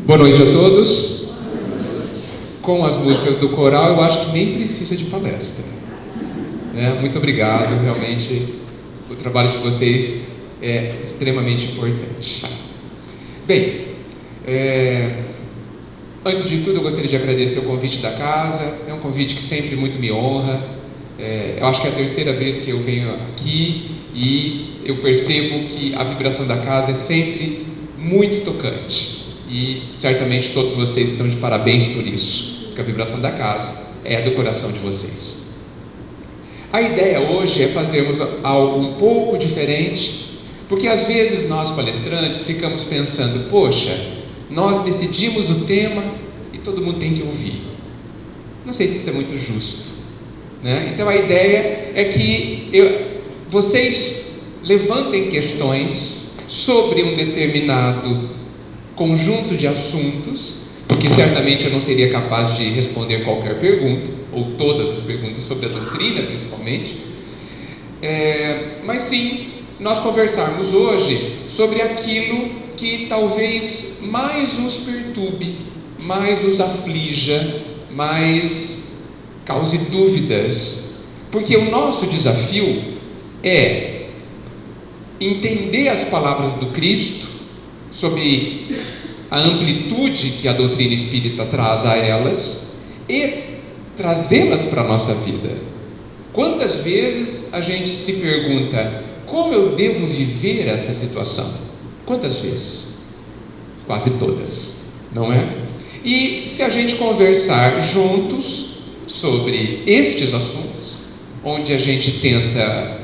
Boa noite a todos. Com as músicas do coral, eu acho que nem precisa de palestra. Muito obrigado, realmente o trabalho de vocês é extremamente importante. Bem, antes de tudo eu gostaria de agradecer o convite da casa. É um convite que sempre muito me honra. Eu acho que é a terceira vez que eu venho aqui e eu percebo que a vibração da casa é sempre muito tocante. E certamente todos vocês estão de parabéns por isso, porque a vibração da casa é do coração de vocês. A ideia hoje é fazermos algo um pouco diferente, porque às vezes nós palestrantes ficamos pensando, poxa, nós decidimos o tema e todo mundo tem que ouvir. Não sei se isso é muito justo, né? Então a ideia é que vocês levantem questões sobre um determinado conjunto de assuntos, porque certamente eu não seria capaz de responder qualquer pergunta, ou todas as perguntas sobre a doutrina principalmente, mas sim nós conversarmos hoje sobre aquilo que talvez mais os perturbe, mais os aflija, mais cause dúvidas, porque o nosso desafio é entender as palavras do Cristo sobre a amplitude que a doutrina espírita traz a elas e trazê-las para a nossa vida. Quantas vezes a gente se pergunta, como eu devo viver essa situação? Quantas vezes? Quase todas, não é? E se a gente conversar juntos sobre estes assuntos, onde a gente tenta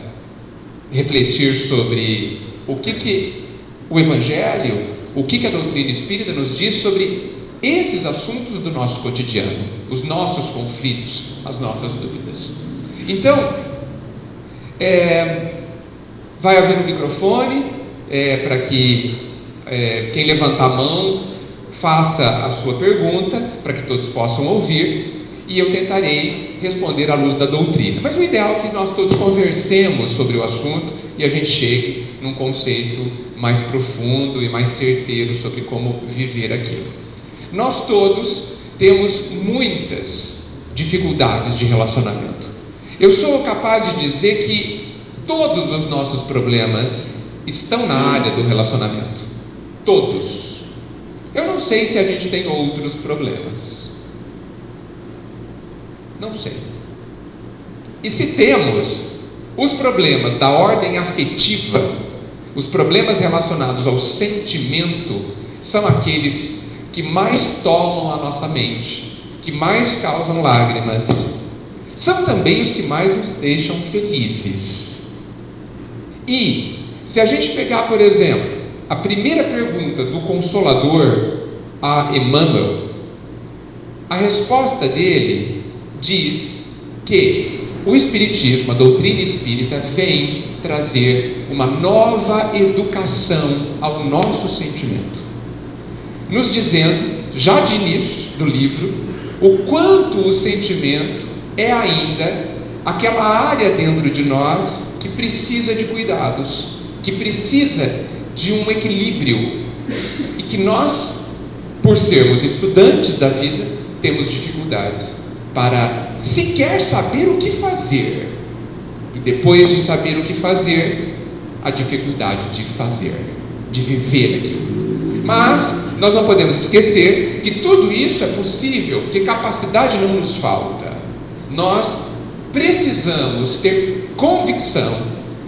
refletir sobre o que o Evangelho, o que a doutrina espírita nos diz sobre esses assuntos do nosso cotidiano, os nossos conflitos, as nossas dúvidas. Então, vai haver um microfone para que quem levantar a mão faça a sua pergunta, para que todos possam ouvir, e eu tentarei responder à luz da doutrina. Mas o ideal é que nós todos conversemos sobre o assunto e a gente chegue num conceito mais profundo e mais certeiro sobre como viver aquilo. Nós todos temos muitas dificuldades de relacionamento. Eu sou capaz de dizer que todos os nossos problemas estão na área do relacionamento. Todos. Eu não sei se a gente tem outros problemas. Não sei. E se temos os problemas da ordem afetiva, os problemas relacionados ao sentimento, são aqueles que mais tomam a nossa mente, que mais causam lágrimas, são também os que mais nos deixam felizes. E se a gente pegar, por exemplo, a primeira pergunta do Consolador a Emmanuel, a resposta dele diz que o Espiritismo, a doutrina espírita, vem trazer uma nova educação ao nosso sentimento, nos dizendo, já de início do livro, o quanto o sentimento é ainda aquela área dentro de nós que precisa de cuidados, que precisa de um equilíbrio, e que nós, por sermos estudantes da vida, temos dificuldades para sequer saber o que fazer, e depois de saber o que fazer, a dificuldade de fazer, de viver aquilo. Mas nós não podemos esquecer que tudo isso é possível, porque capacidade não nos falta. Nós precisamos ter convicção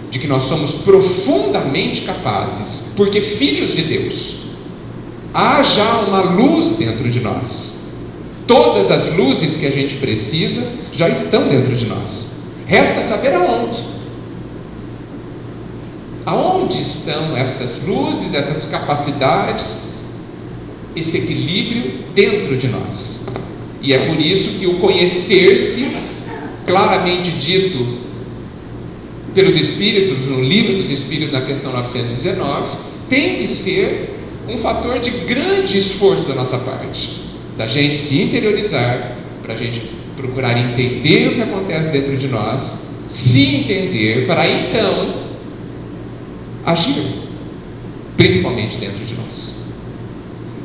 de que nós somos profundamente capazes, porque filhos de Deus, há já uma luz dentro de nós. Todas as luzes que a gente precisa já estão dentro de nós. Resta saber aonde. Aonde estão essas luzes, essas capacidades, esse equilíbrio dentro de nós. E é por isso que o conhecer-se, claramente dito pelos Espíritos, no Livro dos Espíritos, na questão 919, tem que ser um fator de grande esforço da nossa parte, da gente se interiorizar, para a gente procurar entender o que acontece dentro de nós, se entender, para então agir, principalmente dentro de nós.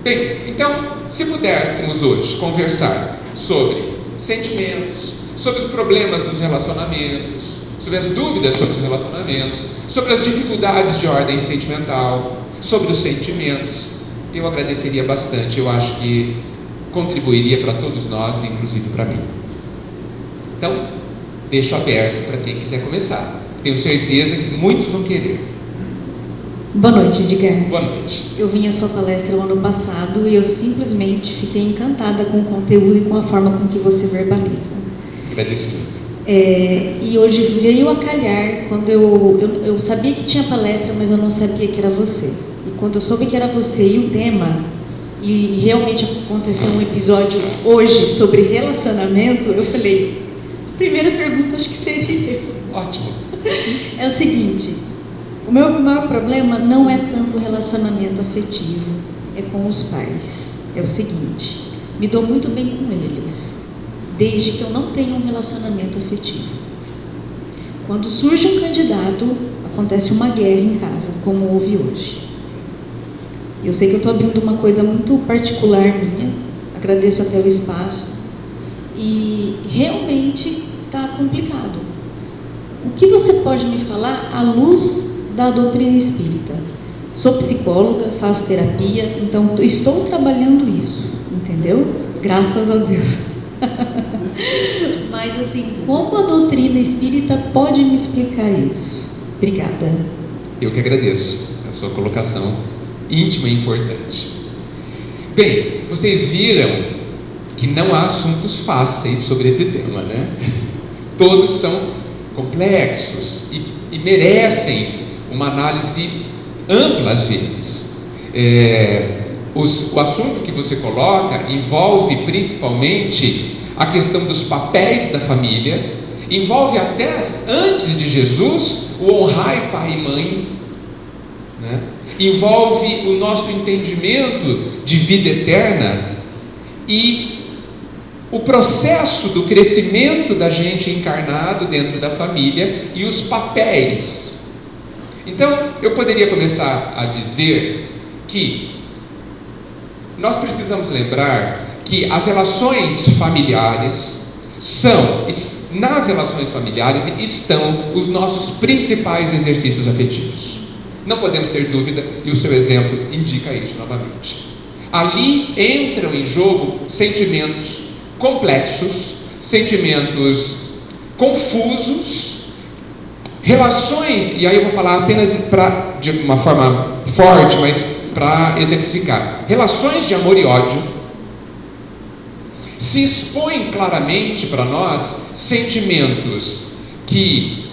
Bem, então, se pudéssemos hoje conversar sobre sentimentos, sobre os problemas dos relacionamentos, sobre as dúvidas sobre os relacionamentos, sobre as dificuldades de ordem sentimental, sobre os sentimentos, eu agradeceria bastante. Eu acho que contribuiria para todos nós, inclusive para mim. Então, deixo aberto para quem quiser começar. Tenho certeza que muitos vão querer. Boa noite, Edgar. Boa noite. Eu vim à sua palestra o ano passado e eu simplesmente fiquei encantada com o conteúdo e com a forma com que você verbaliza. Agradeço muito. E hoje veio a calhar, quando eu sabia que tinha palestra, mas eu não sabia que era você. E quando eu soube que era você e o tema, e realmente aconteceu um episódio hoje sobre relacionamento, eu falei, a primeira pergunta acho que seria... Ótimo. É o seguinte, o meu maior problema não é tanto o relacionamento afetivo, é com os pais. É o seguinte, me dou muito bem com eles, desde que eu não tenha um relacionamento afetivo. Quando surge um candidato, acontece uma guerra em casa, como houve hoje. Eu sei que eu estou abrindo uma coisa muito particular minha, agradeço até o espaço, e realmente está complicado. O que você pode me falar à luz da doutrina espírita? Sou psicóloga, faço terapia, então estou trabalhando isso, entendeu? Graças a Deus. Mas assim, como a doutrina espírita pode me explicar isso? Obrigada. Eu que agradeço a sua colocação íntima e importante. Bem, vocês viram que não há assuntos fáceis sobre esse tema, né? Todos são complexos e merecem uma análise ampla às vezes. O assunto que você coloca envolve principalmente a questão dos papéis da família, envolve até antes de Jesus o honrar pai e mãe, né? Envolve o nosso entendimento de vida eterna e o processo do crescimento da gente encarnado dentro da família e os papéis. Então, eu poderia começar a dizer que nós precisamos lembrar que as relações familiares nas relações familiares estão os nossos principais exercícios afetivos. Não podemos ter dúvida, e o seu exemplo indica isso novamente. Ali entram em jogo sentimentos complexos, sentimentos confusos, relações, e aí eu vou falar apenas de uma forma forte, mas para exemplificar, relações de amor e ódio. Se expõem claramente para nós sentimentos que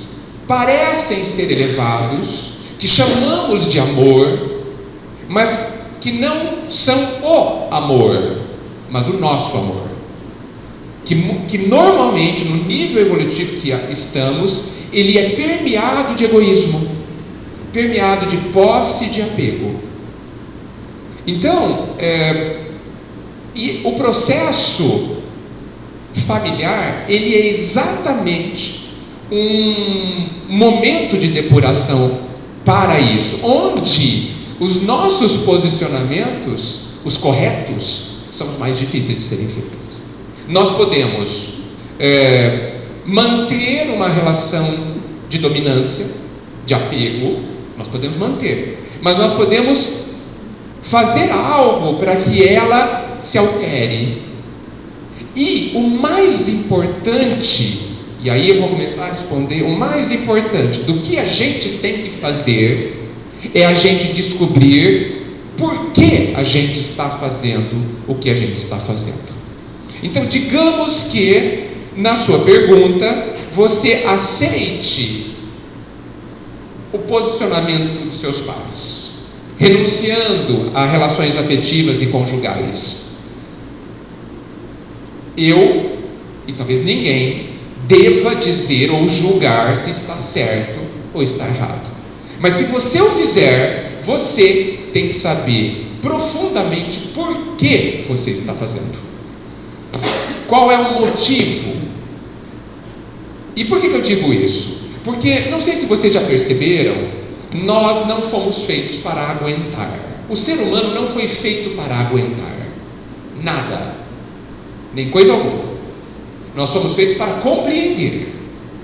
parecem ser elevados, que chamamos de amor, mas que não são o amor, mas o nosso amor. Que normalmente, no nível evolutivo que estamos, ele é permeado de egoísmo, permeado de posse e de apego. Então, e o processo familiar, ele é exatamente um momento de depuração para isso, onde os nossos posicionamentos, os corretos, são os mais difíceis de serem feitos. Nós podemos manter uma relação de dominância, de apego, nós podemos manter, mas nós podemos fazer algo para que ela se altere. E o mais importante, e aí eu vou começar a responder, o mais importante do que a gente tem que fazer é a gente descobrir por que a gente está fazendo o que a gente está fazendo. Então, digamos que na sua pergunta você aceite o posicionamento dos seus pais, renunciando a relações afetivas e conjugais. Eu, e talvez ninguém, deva dizer ou julgar se está certo ou está errado. Mas se você o fizer, você tem que saber profundamente por que você está fazendo. Qual é o motivo? E por que eu digo isso? Porque, não sei se vocês já perceberam, nós não fomos feitos para aguentar. O ser humano não foi feito para aguentar nada, nem coisa alguma. Nós somos feitos para compreender.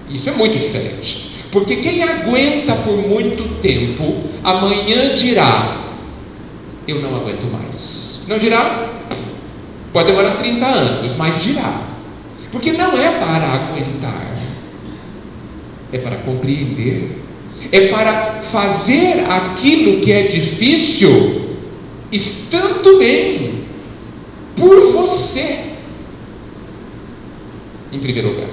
Isso é muito diferente. Porque quem aguenta por muito tempo, amanhã dirá: eu não aguento mais. Não dirá? Pode demorar 30 anos, mas dirá. Porque não é para aguentar, é para compreender, é para fazer aquilo que é difícil estando bem por você, em primeiro lugar,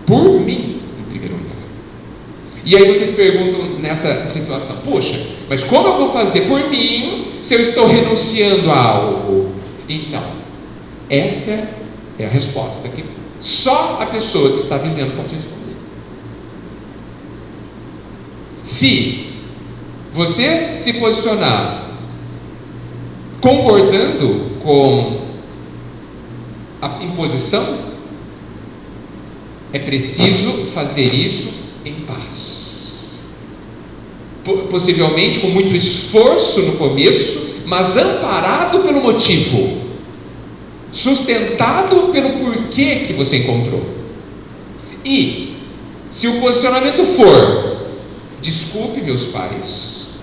por mim em primeiro lugar. E aí vocês perguntam nessa situação: poxa, mas como eu vou fazer por mim se eu estou renunciando a algo? Então, esta é a resposta que só a pessoa que está vivendo pode responder. Se você se posicionar concordando com a imposição, é preciso fazer isso em paz. Possivelmente com muito esforço no começo, mas amparado pelo motivo, sustentado pelo porquê que você encontrou. E se o posicionamento for: desculpe, meus pais,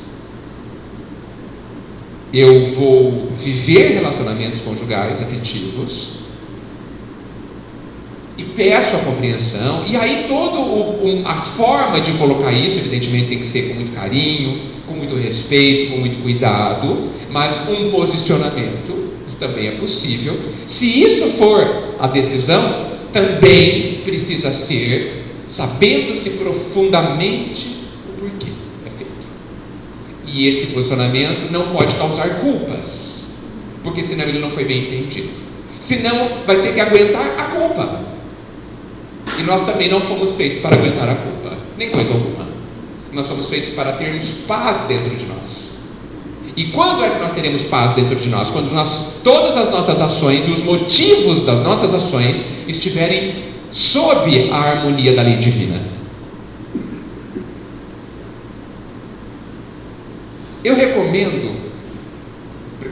eu vou viver relacionamentos conjugais afetivos e peço a compreensão, e aí toda a forma de colocar isso, evidentemente, tem que ser com muito carinho, com muito respeito, com muito cuidado, mas um posicionamento, isso também é possível. Se isso for a decisão, também precisa ser sabendo-se profundamente o porquê é feito. E esse posicionamento não pode causar culpas, porque senão ele não foi bem entendido. Senão vai ter que aguentar a culpa. E nós também não fomos feitos para aguentar a culpa, nem coisa alguma. Nós somos feitos para termos paz dentro de nós. E quando é que nós teremos paz dentro de nós? Quando todas as nossas ações e os motivos das nossas ações estiverem sob a harmonia da lei divina. Eu recomendo,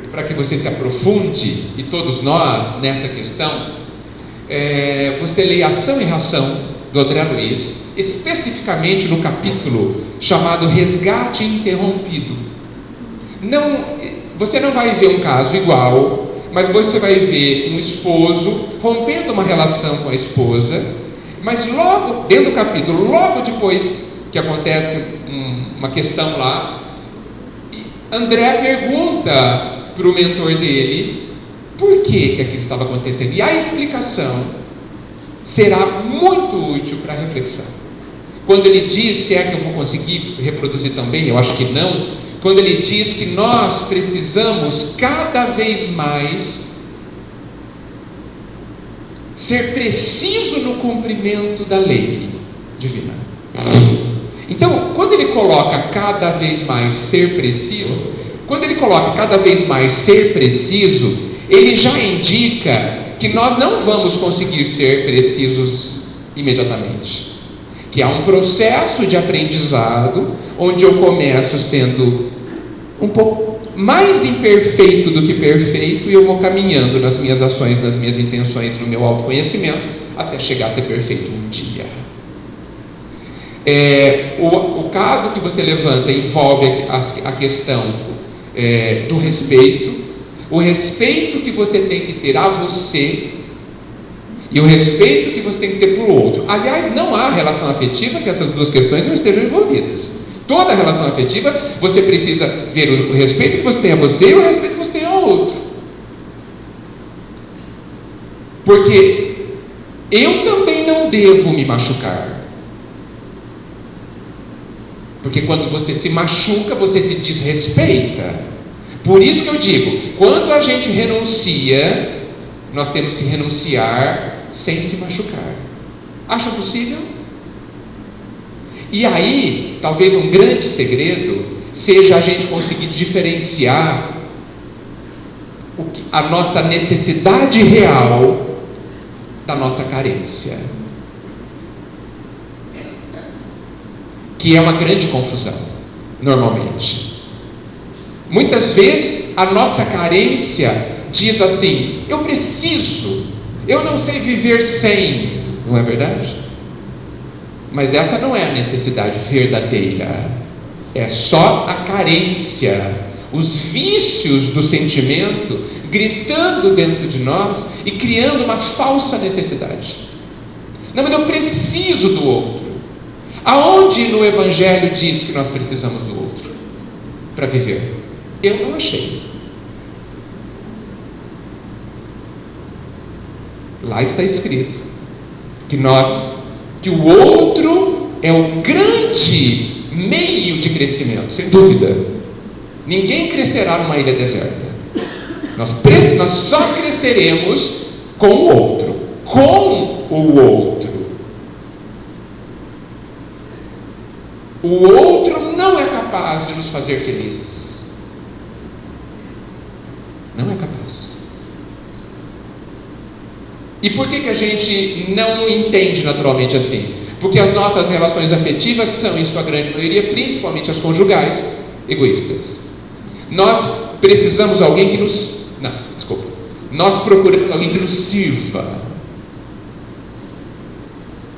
para que você se aprofunde, e todos nós, nessa questão, você lê Ação e Reação, do André Luiz, especificamente no capítulo chamado Resgate Interrompido. Você não vai ver um caso igual, mas você vai ver um esposo rompendo uma relação com a esposa, mas logo, dentro do capítulo, logo depois que acontece uma questão lá, André pergunta para o mentor dele por que aquilo estava acontecendo, e a explicação será muito útil para a reflexão. Quando ele diz, se é que eu vou conseguir reproduzir também, eu acho que não, quando ele diz que nós precisamos cada vez mais ser preciso no cumprimento da lei divina. Então, quando ele coloca cada vez mais ser preciso, ele já indica que nós não vamos conseguir ser precisos imediatamente, que há um processo de aprendizado, onde eu começo sendo um pouco mais imperfeito do que perfeito, e eu vou caminhando nas minhas ações, nas minhas intenções, no meu autoconhecimento, até chegar a ser perfeito um dia. O caso que você levanta envolve a questão do respeito, o respeito que você tem que ter a você e o respeito que você tem que ter para o outro. Aliás, não há relação afetiva que essas duas questões não estejam envolvidas. Toda relação afetiva, você precisa ver o respeito que você tem a você e o respeito que você tem ao outro. Porque eu também não devo me machucar. Porque quando você se machuca, você se desrespeita. Por isso que eu digo, quando a gente renuncia, nós temos que renunciar sem se machucar. Acham possível? E aí, talvez um grande segredo seja a gente conseguir diferenciar a nossa necessidade real da nossa carência. que é uma grande confusão, normalmente. Muitas vezes a nossa carência diz assim: eu preciso, eu não sei viver sem, não é verdade? Mas essa não é a necessidade verdadeira, é só a carência, os vícios do sentimento gritando dentro de nós e criando uma falsa necessidade. Não, mas eu preciso do outro. Aonde no Evangelho diz que nós precisamos do outro para viver? Eu não achei. Lá está escrito que o outro é o grande meio de crescimento, sem dúvida. Ninguém crescerá numa ilha deserta. Nós só cresceremos com o outro. Com o outro. O outro não é capaz de nos fazer felizes. Não é capaz. E por que a gente não entende naturalmente assim? Porque as nossas relações afetivas são, em sua grande maioria, principalmente as conjugais, egoístas. Nós precisamos de alguém que nos... Nós procuramos alguém que nos sirva.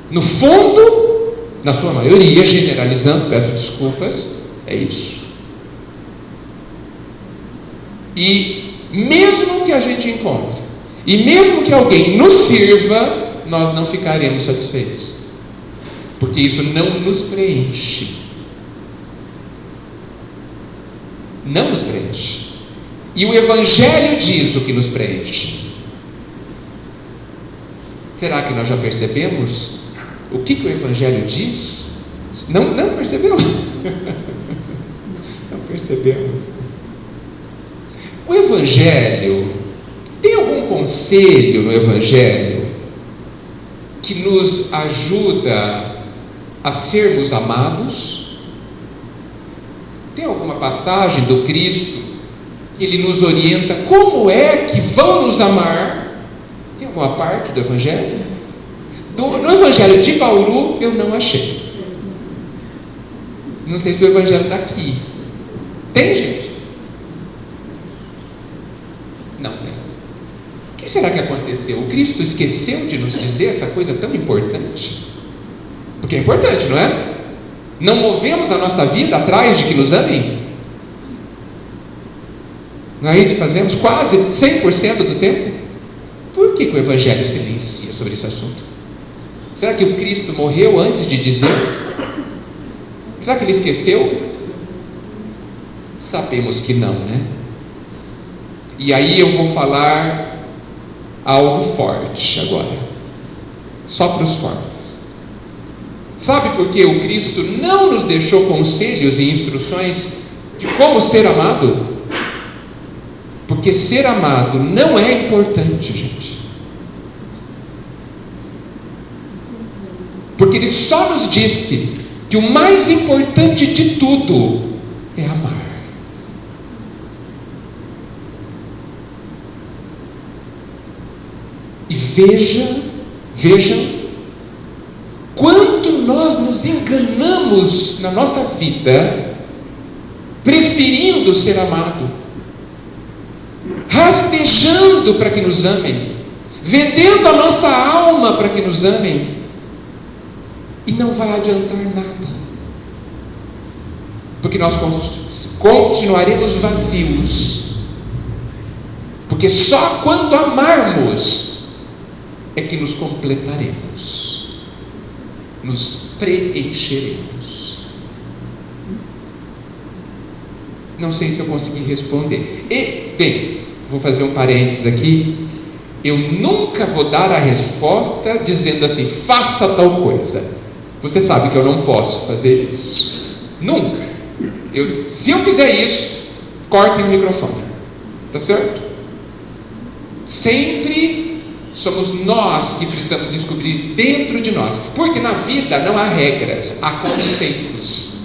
No fundo, na sua maioria, generalizando, peço desculpas, é isso. E mesmo que a gente encontre, e mesmo que alguém nos sirva, nós não ficaremos satisfeitos, porque isso não nos preenche. Não nos preenche. E o Evangelho diz o que nos preenche. Será que nós já percebemos o que o Evangelho diz? Não percebeu? Não percebemos. O Evangelho, tem algum conselho no Evangelho que nos ajuda a sermos amados? Tem alguma passagem do Cristo que Ele nos orienta como é que vão nos amar? Tem alguma parte do Evangelho? No Evangelho de Bauru eu não achei. Não sei se o Evangelho daqui tem, gente? Não tem. O que será que aconteceu? O Cristo esqueceu de nos dizer essa coisa tão importante? Porque é importante, não é? Não movemos a nossa vida atrás de que nos amem? Não é isso que fazemos quase 100% do tempo? Por que o Evangelho silencia sobre esse assunto? Será que o Cristo morreu antes de dizer? Será que Ele esqueceu? Sabemos que não, né? E aí eu vou falar algo forte agora, só para os fortes. Sabe por que o Cristo não nos deixou conselhos e instruções de como ser amado? Porque ser amado não é importante, gente. Porque Ele só nos disse que o mais importante de tudo é amar. E vejam quanto nós nos enganamos na nossa vida, preferindo ser amado, rastejando para que nos amem, vendendo a nossa alma para que nos amem, e não vai adiantar nada, porque nós continuaremos vazios, porque só quando amarmos é que nos completaremos, nos preencheremos. Não sei se eu consegui responder. E, bem, vou fazer um parênteses aqui. Eu nunca vou dar a resposta dizendo assim: faça tal coisa. Você sabe que eu não posso fazer isso. Nunca. Se eu fizer isso, cortem o microfone. Tá certo? Sempre somos nós que precisamos descobrir dentro de nós, porque na vida não há regras, há conceitos,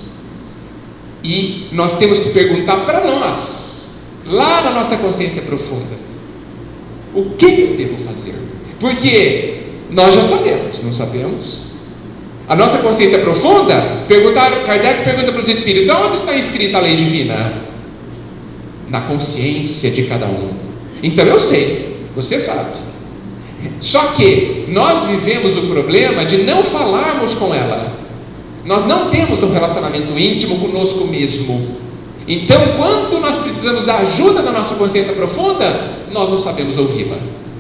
e nós temos que perguntar para nós, lá na nossa consciência profunda, o que eu devo fazer? Porque nós já sabemos, não sabemos? A nossa consciência profunda, Kardec pergunta para os espíritos: onde está escrita a lei divina? Na consciência de cada um. Então eu sei, você sabe. Só que nós vivemos o problema de não falarmos com ela. Nós não temos um relacionamento íntimo conosco mesmo. Então, quando nós precisamos da ajuda da nossa consciência profunda, nós não sabemos ouvi-la.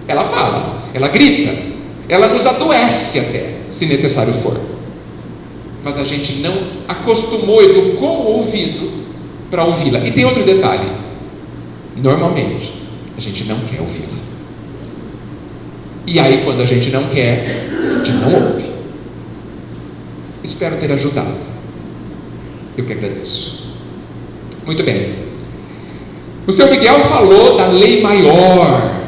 Ela fala, ela grita, ela nos adoece até, se necessário for. Mas a gente não acostumou, educou o ouvido para ouvi-la. E tem outro detalhe: normalmente a gente não quer ouvi-la. E aí, quando a gente não quer, a gente não ouve. Espero ter ajudado. Eu que agradeço. Muito bem. O seu Miguel falou da lei maior,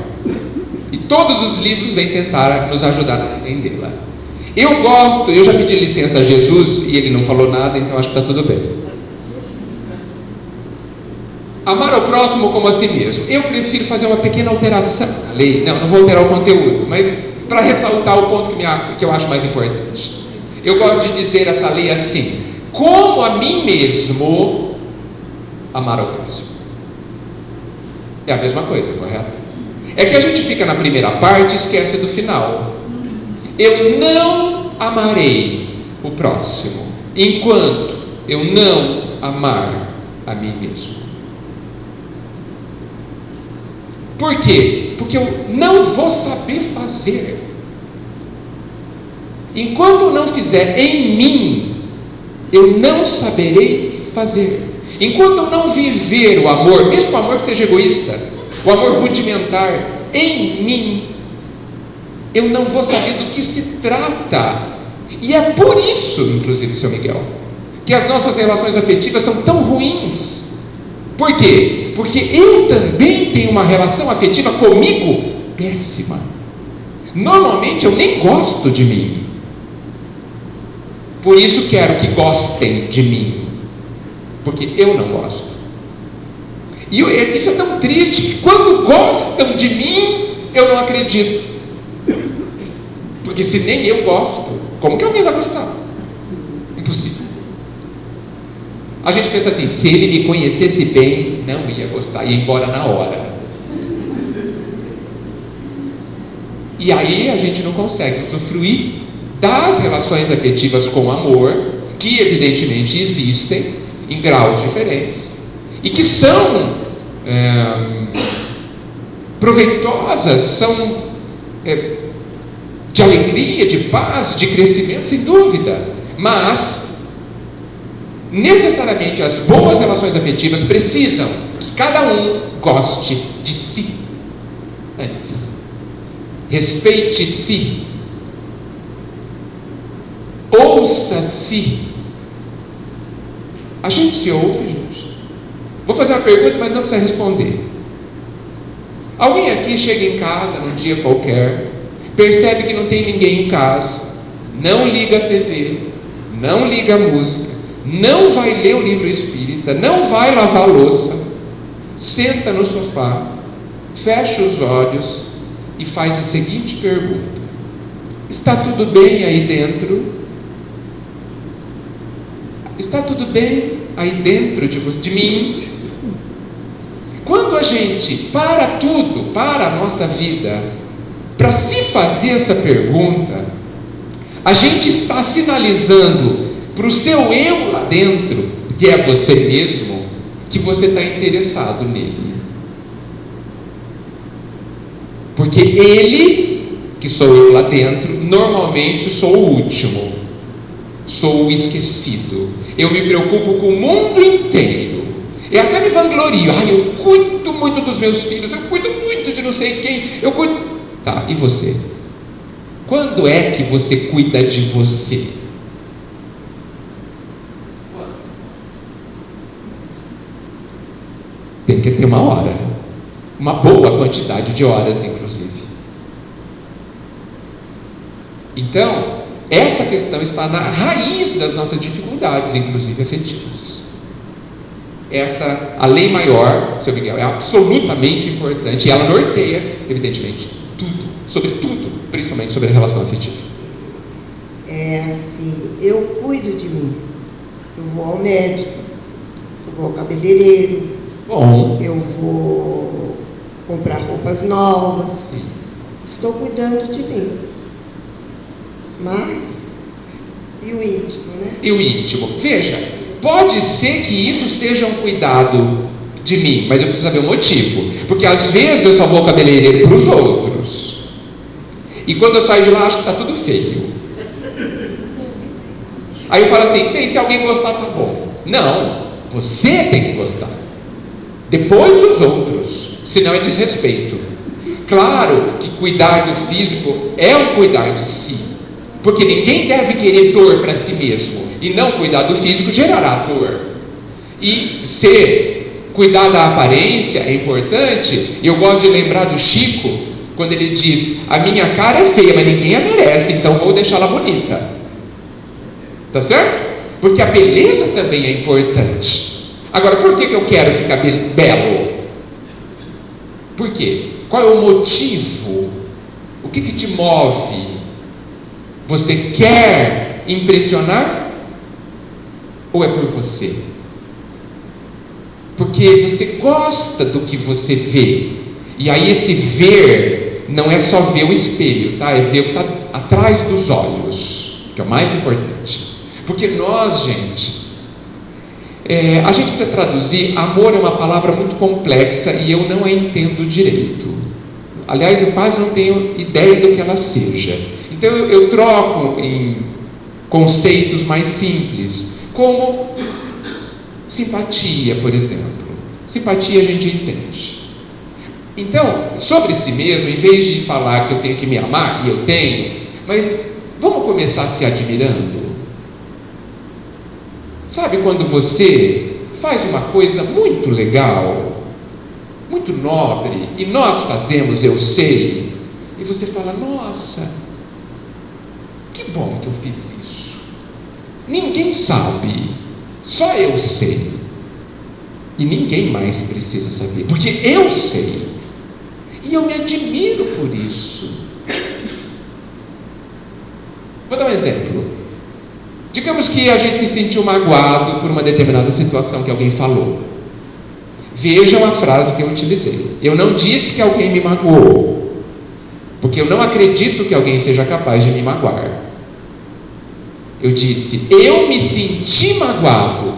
e todos os livros vêm tentar nos ajudar a entendê-la. Eu já pedi licença a Jesus e ele não falou nada, então acho que está tudo bem. Amar ao próximo como a si mesmo. Eu prefiro fazer uma pequena alteração na lei. Não vou alterar o conteúdo, mas para ressaltar o ponto que eu acho mais importante. Eu gosto de dizer essa lei assim: como a mim mesmo, amar ao próximo. É a mesma coisa, correto? É que a gente fica na primeira parte e esquece do final. Eu não amarei o próximo enquanto eu não amar a mim mesmo. Por quê? Porque eu não vou saber fazer. Enquanto eu não fizer em mim, eu não saberei fazer. Enquanto eu não viver o amor, mesmo o amor que seja egoísta, o amor rudimentar, em mim, eu não vou saber do que se trata. E é por isso, inclusive, seu Miguel, que as nossas relações afetivas são tão ruins. Por quê? Porque eu também tenho uma relação afetiva comigo péssima. Normalmente eu nem gosto de mim. Por isso quero que gostem de mim, porque eu não gosto. E isso é tão triste que quando gostam de mim, eu não acredito. Porque se nem eu gosto, como que alguém vai gostar? Impossível. A gente pensa assim: se ele me conhecesse bem, não ia gostar, ia embora na hora. E aí a gente não consegue usufruir das relações afetivas com amor, que evidentemente existem em graus diferentes e que são proveitosas, são de alegria, de paz, de crescimento, sem dúvida. Mas necessariamente as boas relações afetivas precisam que cada um goste de si antes, respeite-se, ouça-se. A gente se ouve, gente? Vou fazer uma pergunta, mas não precisa responder. Alguém aqui chega em casa num dia qualquer, percebe que não tem ninguém em casa, não liga a TV, não liga a música, não vai ler o livro espírita, não vai lavar a louça, senta no sofá, fecha os olhos e faz a seguinte pergunta: está tudo bem aí dentro? Está tudo bem aí dentro de você, de mim? Quando a gente para tudo, para a nossa vida, para se fazer essa pergunta, a gente está sinalizando para o seu eu lá dentro, que é você mesmo, que você está interessado nele. Porque ele, que sou eu lá dentro, normalmente sou o último, sou o esquecido. Eu me preocupo com o mundo inteiro. Eu até me vanglorio: eu cuido muito dos meus filhos, eu cuido muito de não sei quem, eu cuido. Tá, e você? Quando é que você cuida de você? Tem que ter uma hora, uma boa quantidade de horas, inclusive. Então, essa questão está na raiz das nossas dificuldades, inclusive afetivas. A lei maior, seu Miguel, é absolutamente importante, e ela norteia, evidentemente, tudo, sobre tudo, principalmente sobre a relação afetiva. é assim, eu cuido de mim. Eu vou ao médico, eu vou ao cabeleireiro, Bom. eu vou comprar roupas novas. Sim. Estou cuidando de mim. Mas, e o íntimo, né? E o íntimo? Veja, pode ser que isso seja um cuidado de mim, mas eu preciso saber o motivo. Porque às vezes eu só vou ao cabeleireiro para os outros. E quando eu saio de lá, acho que está tudo feio. Aí eu falo assim, bem, se alguém gostar, tá bom. Não, você tem que gostar. Depois os outros, senão é desrespeito. Claro que cuidar do físico é um cuidar de si, porque ninguém deve querer dor para si mesmo, e não cuidar do físico gerará dor. E cuidar da aparência é importante. Eu gosto de lembrar do Chico, quando ele diz, a minha cara é feia, mas ninguém a merece, então vou deixá-la bonita. Tá certo? Porque a beleza também é importante. Agora, por que eu quero ficar belo? Por quê? Qual é o motivo? O que te move? Você quer impressionar? Ou é por você? Porque você gosta do que você vê. E aí esse ver não é só ver o espelho, tá? É ver o que está atrás dos olhos, que é o mais importante. Porque nós, gente, a gente precisa traduzir. Amor é uma palavra muito complexa e eu não a entendo direito. Aliás, eu quase não tenho ideia do que ela seja. Então eu troco em conceitos mais simples, como simpatia, por exemplo. Simpatia a gente entende. Então, sobre si mesmo, em vez de falar que eu tenho que me amar, e eu tenho, mas vamos começar se admirando. Sabe quando você faz uma coisa muito legal, muito nobre, e nós fazemos, eu sei, e você fala, nossa, que bom que eu fiz isso. Ninguém sabe, só eu sei. E ninguém mais precisa saber, porque eu sei. E eu me admiro por isso. Vou dar um exemplo. Digamos que a gente se sentiu magoado por uma determinada situação que alguém falou. Vejam a frase que eu utilizei. Eu não disse que alguém me magoou, porque eu não acredito que alguém seja capaz de me magoar. Eu disse, eu me senti magoado,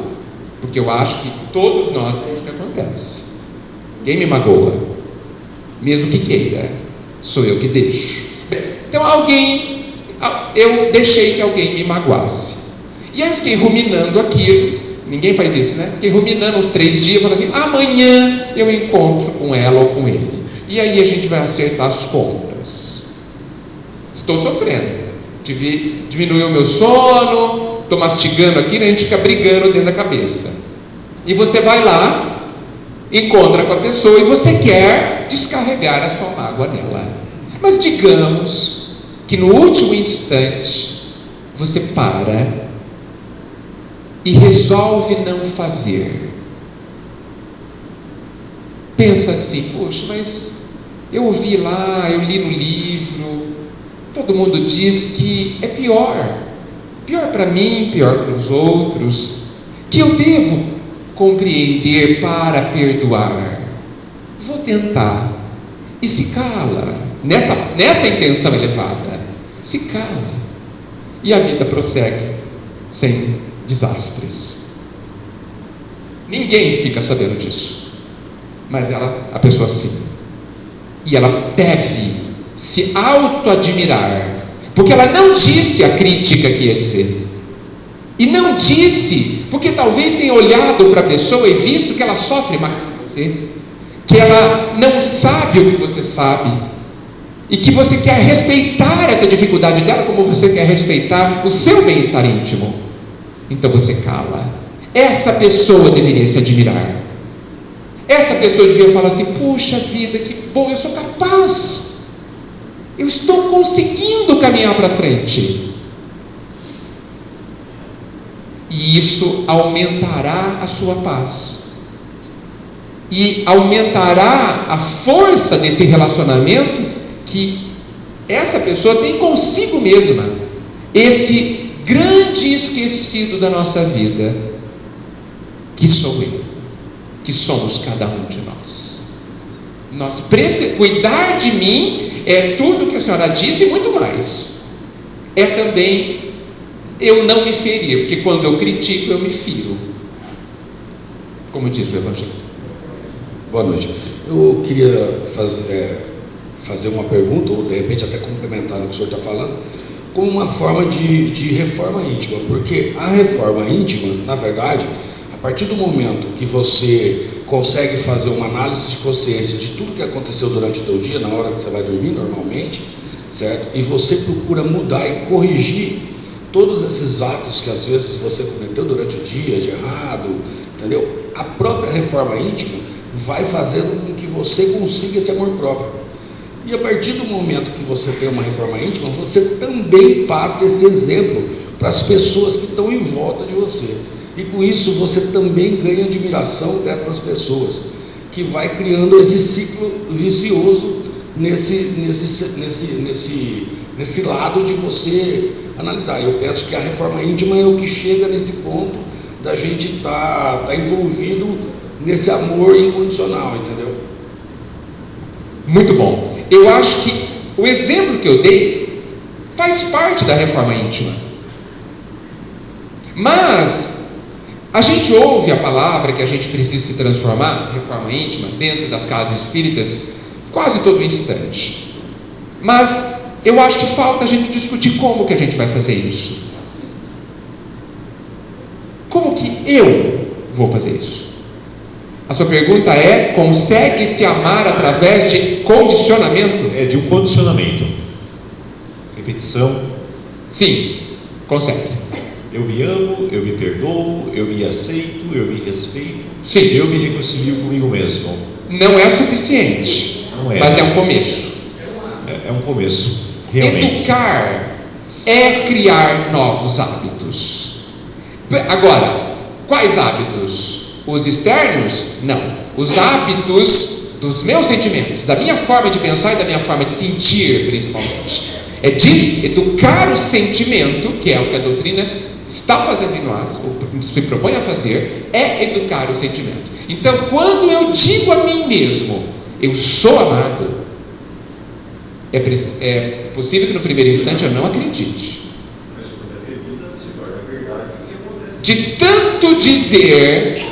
porque eu acho que todos nós temos o que acontece. Quem me magoa? Mesmo que queira, sou eu que deixo. Então eu deixei que alguém me magoasse. E aí eu fiquei ruminando aquilo. Ninguém faz isso, né? Fiquei ruminando uns 3 dias, falando assim, amanhã eu encontro com ela ou com ele. E aí a gente vai acertar as contas. Estou sofrendo. Diminuiu o meu sono, estou mastigando aqui, né? A gente fica brigando dentro da cabeça. E você vai lá, encontra com a pessoa e você quer descarregar a sua mágoa nela. Mas digamos que no último instante você para e resolve não fazer. Pensa assim, poxa, mas eu ouvi lá, eu li no livro, todo mundo diz que é pior para mim, pior para os outros, que eu devo compreender para perdoar. Vou tentar. E se cala, nessa intenção elevada, se cala, e a vida prossegue sem desastres. Ninguém fica sabendo disso, mas a pessoa sim, e ela deve se auto-admirar, porque ela não disse a crítica que ia dizer, e não disse porque talvez tenha olhado para a pessoa e visto que ela sofre mais que você, que ela não sabe o que você sabe, e que você quer respeitar essa dificuldade dela como você quer respeitar o seu bem-estar íntimo. Então você cala. Essa pessoa deveria se admirar. Essa pessoa devia falar assim, puxa vida, que bom, eu sou capaz, eu estou conseguindo caminhar para frente. E isso aumentará a sua paz, e aumentará a força desse relacionamento que essa pessoa tem consigo mesma. Esse grande esquecido da nossa vida, que sou eu, que somos cada um de nós. Cuidar de mim é tudo que a senhora disse e muito mais. É também eu não me ferir, porque quando eu critico eu me firo, como diz o Evangelho. Boa noite. Eu queria fazer uma pergunta, ou de repente até complementar o que o senhor está falando, como uma forma de reforma íntima, porque a reforma íntima, na verdade, a partir do momento que você consegue fazer uma análise de consciência de tudo que aconteceu durante o teu dia, na hora que você vai dormir normalmente, certo? E você procura mudar e corrigir todos esses atos que às vezes você cometeu durante o dia, de errado, entendeu? A própria reforma íntima vai fazendo com que você consiga esse amor próprio. E a partir do momento que você tem uma reforma íntima, você também passa esse exemplo para as pessoas que estão em volta de você. E com isso você também ganha admiração dessas pessoas, que vai criando esse ciclo vicioso nesse lado de você analisar. Eu penso que a reforma íntima é o que chega nesse ponto da gente estar envolvido nesse amor incondicional, entendeu? Muito bom. Eu acho que o exemplo que eu dei faz parte da reforma íntima. Mas a gente ouve a palavra que a gente precisa se transformar, reforma íntima, dentro das casas espíritas, quase todo instante. Mas eu acho que falta a gente discutir como que a gente vai fazer isso. Como que eu vou fazer isso? A sua pergunta é: consegue se amar através de condicionamento? É de um condicionamento. Repetição. Sim, consegue. Eu me amo, eu me perdoo, eu me aceito, eu me respeito. Sim. Eu me reconcilio comigo mesmo. Não é suficiente, Não é. Mas é um começo. É um começo, realmente. Educar é criar novos hábitos. Agora, quais hábitos? Os externos? Não. Os hábitos dos meus sentimentos, da minha forma de pensar e da minha forma de sentir, principalmente. É educar o sentimento, que é o que a doutrina está fazendo em nós, ou se propõe a fazer, é educar o sentimento. Então, quando eu digo a mim mesmo, eu sou amado, é possível que no primeiro instante eu não acredite. De tanto dizer,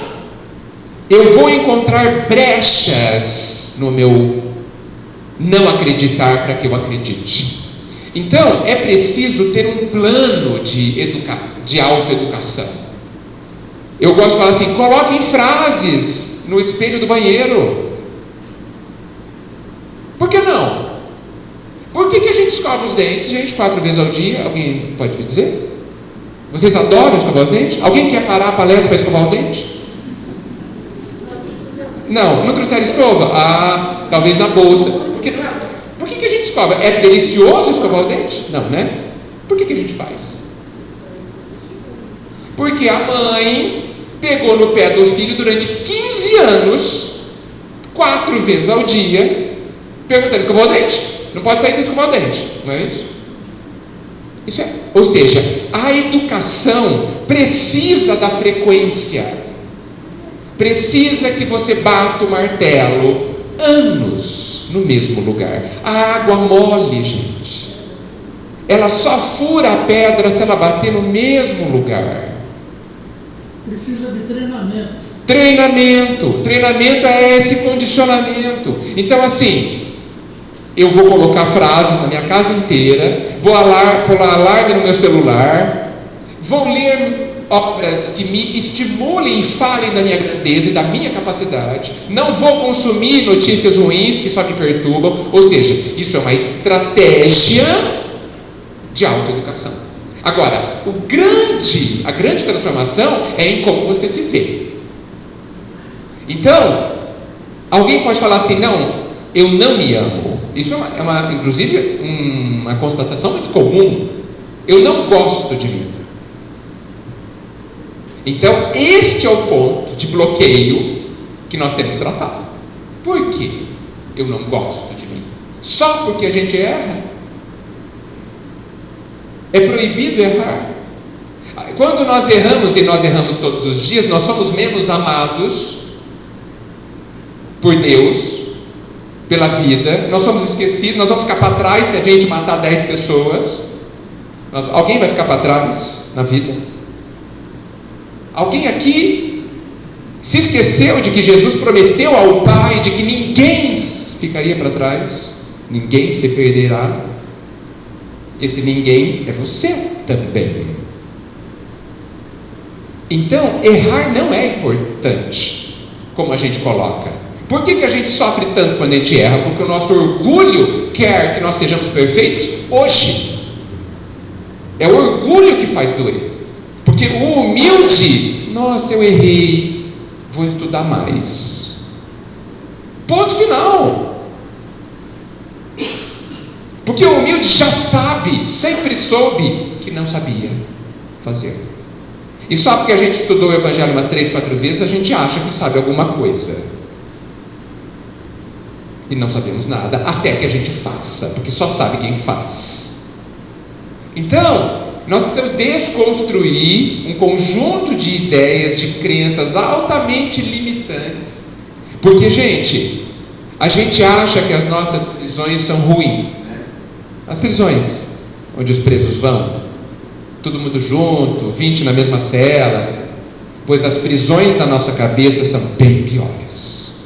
eu vou encontrar brechas no meu não acreditar para que eu acredite. Então, é preciso ter um plano de autoeducação. Eu gosto de falar assim: coloquem frases no espelho do banheiro. Por que não? Por que a gente escova os dentes, gente, 4 vezes ao dia? Alguém pode me dizer? Vocês adoram escovar os dentes? Alguém quer parar a palestra para escovar o dente? Não trouxeram escova? Ah, talvez na bolsa. Por que a gente escova? É delicioso escovar o dente? Não, né? Por que a gente faz? Porque a mãe pegou no pé dos filhos durante 15 anos, 4 vezes ao dia, perguntando: escovar o dente? Não pode sair sem escovar o dente, não é isso? Isso é. Ou seja, a educação precisa da frequência, precisa que você bata o martelo anos no mesmo lugar. A água mole, gente, ela só fura a pedra se ela bater no mesmo lugar. Precisa de treinamento. Treinamento é esse condicionamento. Então, assim, eu vou colocar frases na minha casa inteira, vou pular alarme no meu celular, vou ler obras que me estimulem e falem da minha grandeza e da minha capacidade, não vou consumir notícias ruins que só me perturbam. Ou seja, isso é uma estratégia de autoeducação. Agora, a grande transformação é em como você se vê. Então, alguém pode falar assim: não, eu não me amo. Isso é inclusive uma constatação muito comum. Eu não gosto de mim. Então, este é o ponto de bloqueio que nós temos que tratar. Por quê? Eu não gosto de mim. Só porque a gente erra? É proibido errar? Quando nós erramos, e nós erramos todos os dias, nós somos menos amados por Deus, pela vida, nós somos esquecidos, nós vamos ficar para trás se a gente matar 10 pessoas. Alguém vai ficar para trás na vida? Alguém aqui se esqueceu de que Jesus prometeu ao Pai de que ninguém ficaria para trás, ninguém se perderá? Esse ninguém é você também. Então, errar não é importante, como a gente coloca. Por que a gente sofre tanto quando a gente erra? Porque o nosso orgulho quer que nós sejamos perfeitos hoje. É o orgulho que faz doer. Porque o humilde, nossa, eu errei, vou estudar mais. Ponto final. Porque o humilde já sabe, sempre soube que não sabia fazer. E só porque a gente estudou o Evangelho umas 3, 4 vezes, a gente acha que sabe alguma coisa. E não sabemos nada, até que a gente faça, porque só sabe quem faz. Então, nós precisamos desconstruir um conjunto de ideias, de crenças altamente limitantes. Porque, gente, a gente acha que as nossas prisões são ruins. As prisões, onde os presos vão, todo mundo junto, 20 na mesma cela. Pois as prisões da nossa cabeça são bem piores.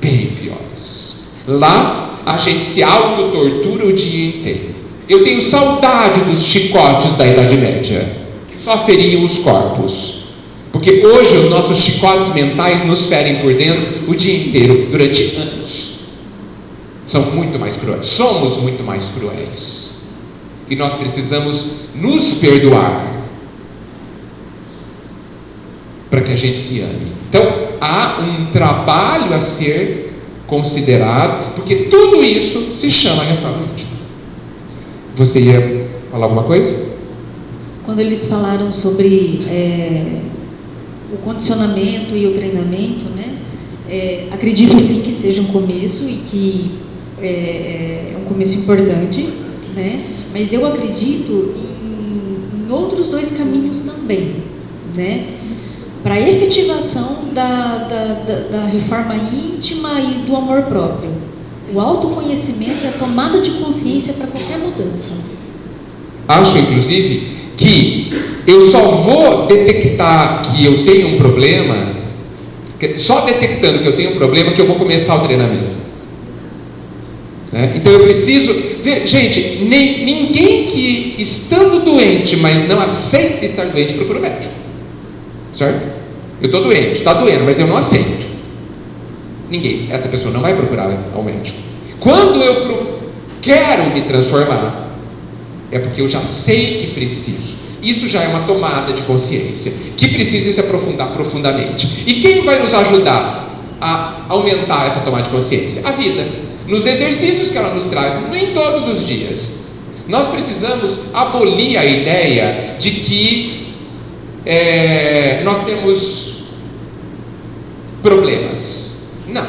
Bem piores. Lá a gente se autotortura o dia inteiro. Eu tenho saudade dos chicotes da Idade Média, que só feriam os corpos. Porque hoje os nossos chicotes mentais nos ferem por dentro o dia inteiro, durante anos. São muito mais cruéis. Somos muito mais cruéis. E nós precisamos nos perdoar para que a gente se ame. Então há um trabalho a ser considerado, porque tudo isso se chama reforma íntima. Você ia falar alguma coisa? Quando eles falaram sobre o condicionamento e o treinamento, né? Acredito sim que seja um começo e que é um começo importante, né? Mas eu acredito em outros 2 caminhos também, né? Para a efetivação da reforma íntima e do amor próprio. O autoconhecimento é a tomada de consciência para qualquer mudança. Acho, inclusive, que eu só vou detectar que eu tenho um problema, só detectando que eu tenho um problema, que eu vou começar o treinamento. Então eu preciso ver, gente, ninguém que estando doente, mas não aceita estar doente, procura o médico. Certo? Eu estou doente, está doendo, mas eu não aceito. Ninguém, essa pessoa não vai procurar ao médico. Quando eu quero me transformar, é porque eu já sei que preciso. Isso já é uma tomada de consciência, que precisa se aprofundar profundamente. E quem vai nos ajudar a aumentar essa tomada de consciência? A vida, nos exercícios que ela nos traz, nem todos os dias. Nós precisamos abolir a ideia de que nós temos problemas. Não,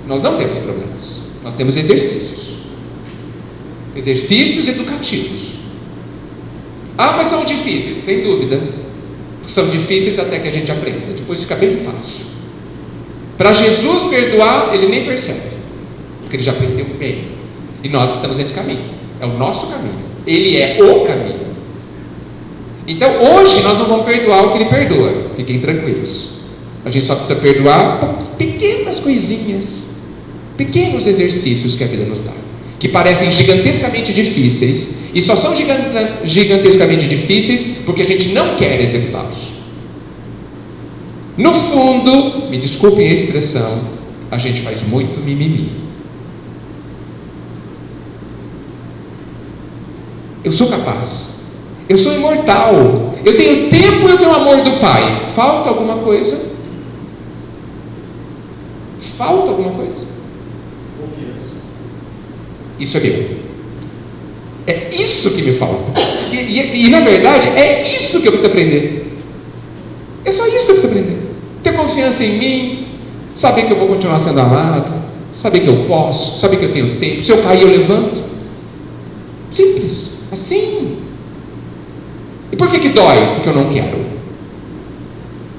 nós não temos problemas. Nós temos exercícios educativos. Mas são difíceis, sem dúvida. São difíceis até que a gente aprenda. Depois fica bem fácil. Para Jesus perdoar, ele nem percebe, porque ele já aprendeu bem. E nós estamos nesse caminho. É o nosso caminho. Ele é o caminho. Então hoje nós não vamos perdoar o que ele perdoa, fiquem tranquilos. A gente só precisa perdoar pequenas coisinhas, pequenos exercícios que a vida nos dá, que parecem gigantescamente difíceis, e só são gigantescamente difíceis porque a gente não quer executá-los. No fundo, me desculpem a expressão, a gente faz muito mimimi. Eu sou capaz. Eu sou imortal, eu tenho tempo e eu tenho o amor do Pai. Falta alguma coisa? Falta alguma coisa? Confiança. Isso é meu. É isso que me falta. E na verdade, é isso que eu preciso aprender. É só isso que eu preciso aprender. Ter confiança em mim, saber que eu vou continuar sendo amado, saber que eu posso, saber que eu tenho tempo. Se eu cair, eu levanto. Simples, assim. E por que dói? Porque eu não quero.